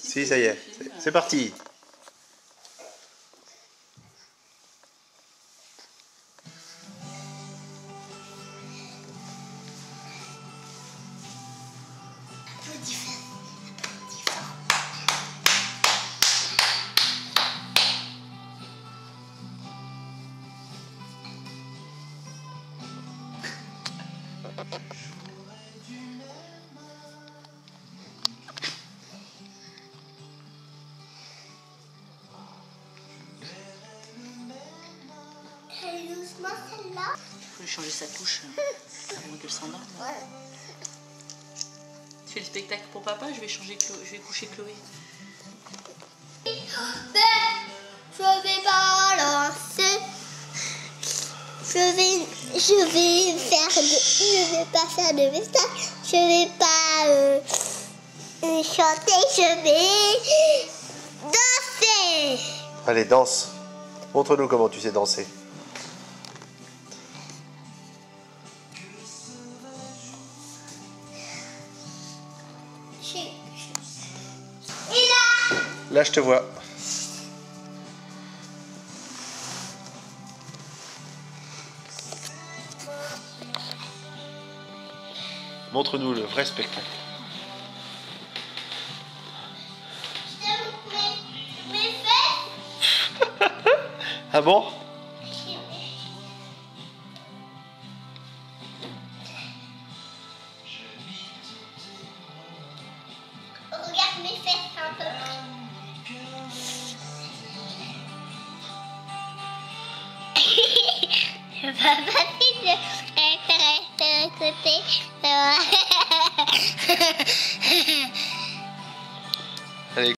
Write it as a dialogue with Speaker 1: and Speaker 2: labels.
Speaker 1: Si, ça y est, c'est parti.
Speaker 2: Doucement celle-là.
Speaker 3: Il faut lui changer sa couche avant qu'elle s'endorme.
Speaker 2: Ouais.
Speaker 3: Tu fais le spectacle pour papa, je vais coucher Chloé.
Speaker 2: Je vais balancer. Je vais pas faire de message. Je vais pas chanter. Je vais danser.
Speaker 1: Allez, danse. Montre-nous comment tu sais danser.
Speaker 2: Et là.
Speaker 1: Là, je te vois. Montre-nous le vrai spectacle.
Speaker 2: Je te montre mes fesses.
Speaker 1: Ah bon?
Speaker 2: Regarde mes fesses un peu. Papa, tu te côté.